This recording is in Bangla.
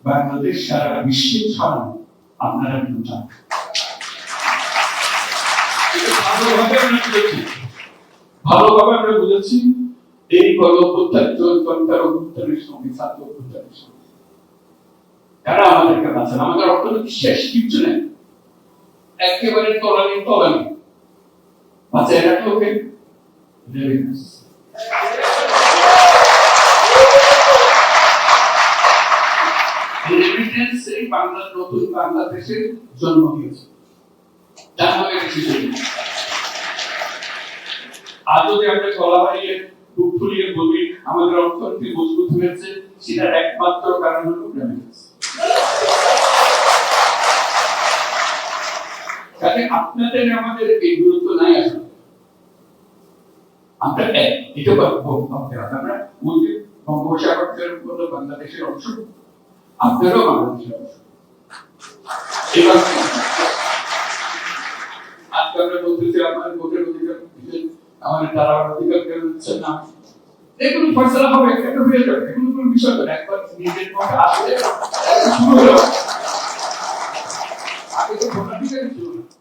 বাংলাদেশ সারা বিশ্বে ছড়ানো আপনারা কিন্তু চান। ভালোভাবে আমরা বুঝেছি এই অভ্যুত্থানের সঙ্গে ছাত্র অভ্যুত্থানের সঙ্গে তারা আমাদেরকে বাঁচান। আমাদের অর্থনীতি শেষ, কিছু নেই, একেবারে তলানি বাঁচায় রাখলো ওকে বাংলার নতুন বাংলাদেশের জন্ম দিয়েছে। আজ যদি আমরা গলা বাড়িয়ে বুক ফুলিয়ে বলি আমাদের অর্থনীতি মজবুত হয়েছে, সেটার একমাত্র কারণ হলো রেমিটেন্স। আপনাদের আমাদের এই গুরুত্ব নাই আসলে। আমরা আমরা বঙ্গোপসাগরের মতো বাংলাদেশের অংশ, আপনারাও বাংলাদেশের অংশ। এবার আজকে আমরা বলতেছি আপনার ভোটের অধিকার, আমাদের তারা অধিকার কেন দিচ্ছেন না, এগুলো ফয়সালা হবে, এটা হয়ে যাবে, এগুলো কোনো বিষয় না। একবার নিজের মধ্যে আসলে শুরু হলো